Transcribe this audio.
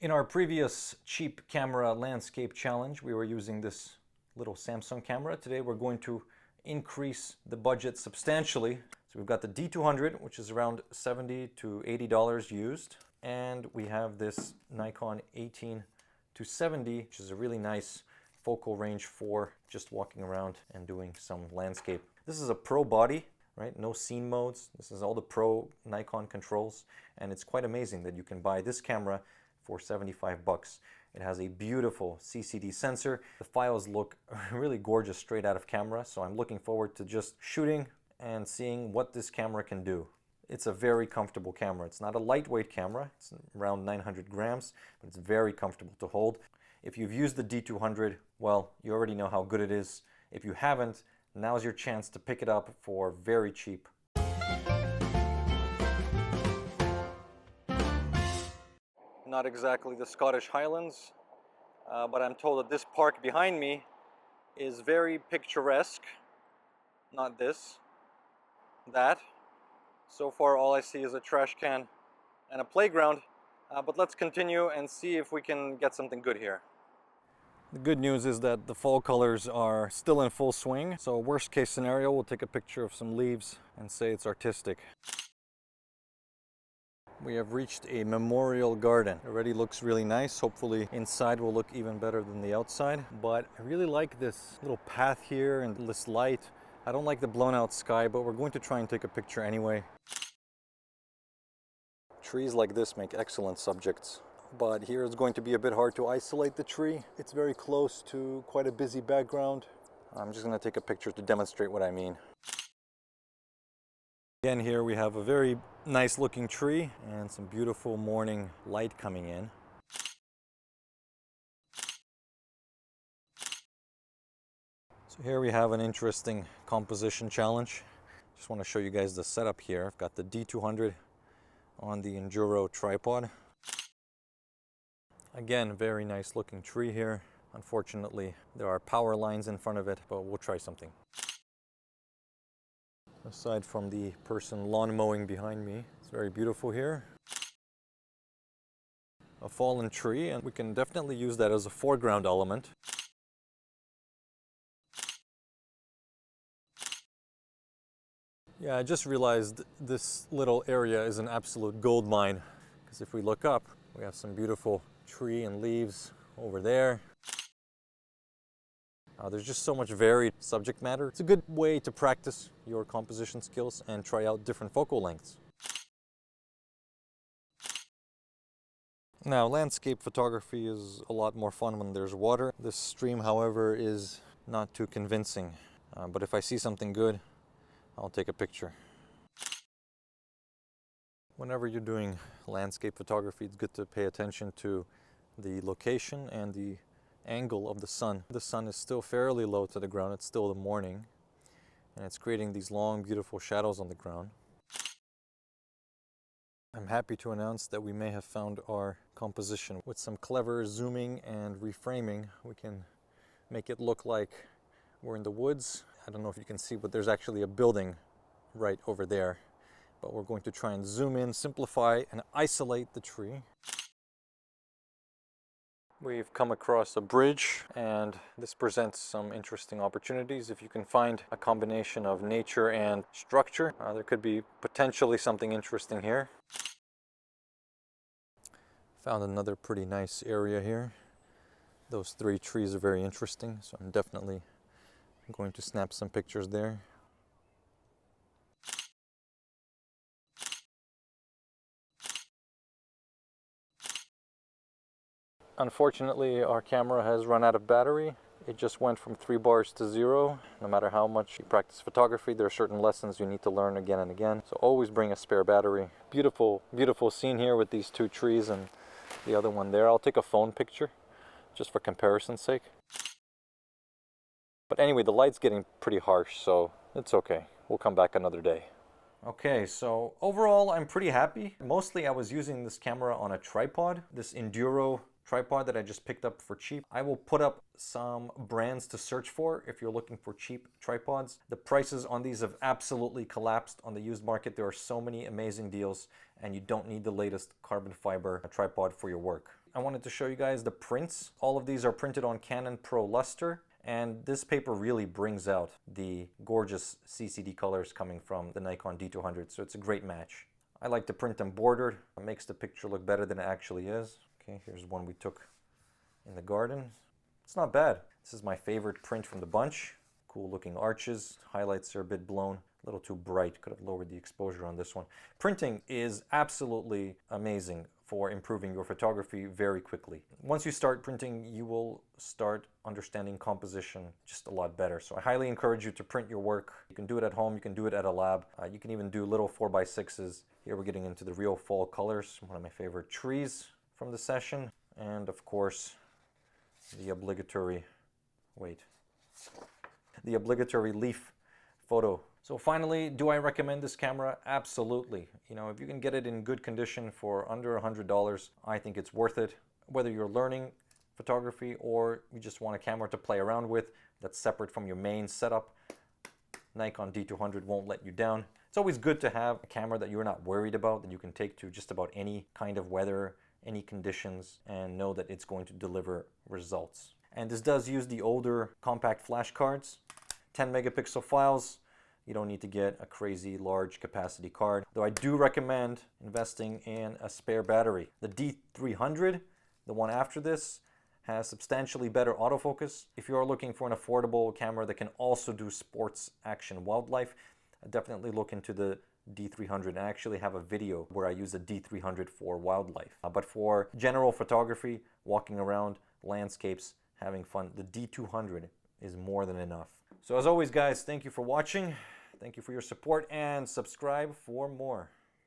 In our previous cheap camera landscape challenge, we were using this little Samsung camera. Today we're going to increase the budget substantially. So we've got the D200, which is around $70 to $80 used. And we have this Nikon 18 to 70, which is a really nice focal range for just walking around and doing some landscape. This is a pro body, right? No scene modes. This is all the pro Nikon controls. And it's quite amazing that you can buy this camera for 75 bucks. It has a beautiful CCD sensor. The files look really gorgeous straight out of camera, so I'm looking forward to just shooting and seeing what this camera can do. It's a very comfortable camera. It's not a lightweight camera. It's around 900 grams, but it's very comfortable to hold. If you've used the D200, well, you already know how good it is. If you haven't, now's your chance to pick it up for very cheap. Not exactly the Scottish Highlands, but I'm told that this park behind me is very picturesque. Not this, that. So far all I see is a trash can and a playground, but let's continue and see if we can get something good here. The good news is that the fall colors are still in full swing, so worst case scenario, we'll take a picture of some leaves and say it's artistic. We have reached a memorial garden. It already looks really nice. Hopefully inside will look even better than the outside. But I really like this little path here and this light. I don't like the blown out sky, but we're going to try and take a picture anyway. Trees like this make excellent subjects. But here it's going to be a bit hard to isolate the tree. It's very close to quite a busy background. I'm just going to take a picture to demonstrate what I mean. Again, here we have a very nice looking tree and some beautiful morning light coming in. So here we have an interesting composition challenge. Just want to show you guys the setup here. I've got the D200 on the Enduro tripod. Again, very nice looking tree here. Unfortunately, there are power lines in front of it, but we'll try something. Aside from the person lawn mowing behind me, it's very beautiful here. A fallen tree, and we can definitely use that as a foreground element. Yeah, I just realized this little area is an absolute gold mine, because if we look up, we have some beautiful tree and leaves over there. There's just so much varied subject matter. It's a good way to practice your composition skills and try out different focal lengths. Now, landscape photography is a lot more fun when there's water. This stream, however, is not too convincing. But if I see something good, I'll take a picture. Whenever you're doing landscape photography, it's good to pay attention to the location and the angle of the sun. The sun is still fairly low to the ground. It's still the morning, and it's creating these long, beautiful shadows on the ground. I'm happy to announce that we may have found our composition. With some clever zooming and reframing, we can make it look like we're in the woods. I don't know if you can see, but there's actually a building right over there. But we're going to try and zoom in, simplify, and isolate the tree. We've come across a bridge, and this presents some interesting opportunities. If you can find a combination of nature and structure, there could be potentially something interesting here. Found another pretty nice area here. Those three trees are very interesting, so I'm definitely going to snap some pictures there. Unfortunately, our camera has run out of battery. It just went from 3 bars to 0. No matter how much you practice photography, there are certain lessons you need to learn again and again. So always bring a spare battery. Beautiful, beautiful scene here with these two trees and the other one there. I'll take a phone picture just for comparison's sake. But anyway, the light's getting pretty harsh, so it's okay. We'll come back another day. Okay, so overall, I'm pretty happy. Mostly I was using this camera on a tripod, this Enduro tripod that I just picked up for cheap. I will put up some brands to search for if you're looking for cheap tripods. The prices on these have absolutely collapsed on the used market. There are so many amazing deals, and you don't need the latest carbon fiber tripod for your work. I wanted to show you guys the prints. All of these are printed on Canon Pro Luster, and this paper really brings out the gorgeous CCD colors coming from the Nikon D200, so it's a great match. I like to print them bordered. It makes the picture look better than it actually is. Okay, here's one we took in the garden. It's not bad. This is my favorite print from the bunch. Cool looking arches. Highlights are a bit blown, a little too bright. Could have lowered the exposure on this one. Printing is absolutely amazing for improving your photography very quickly. Once you start printing, you will start understanding composition just a lot better. So I highly encourage you to print your work. You can do it at home, you can do it at a lab. You can even do little 4x6s. Here we're getting into the real fall colors, one of my favorite trees from the session. And of course, the obligatory leaf photo. So finally, do I recommend this camera? Absolutely. You know, if you can get it in good condition for under $100, I think it's worth it. Whether you're learning photography or you just want a camera to play around with that's separate from your main setup, Nikon D200 won't let you down. It's always good to have a camera that you're not worried about, that you can take to just about any kind of weather, any conditions, and know that it's going to deliver results. And this does use the older compact flash cards, 10 megapixel files. You don't need to get a crazy large capacity card, though I do recommend investing in a spare battery. The D300, the one after this, has substantially better autofocus. If you are looking for an affordable camera that can also do sports, action, wildlife, definitely look into the D300. I actually have a video where I use the D300 for wildlife. But for general photography, walking around, landscapes, having fun, the D200 is more than enough. So as always, guys, thank you for watching. Thank you for your support, and subscribe for more.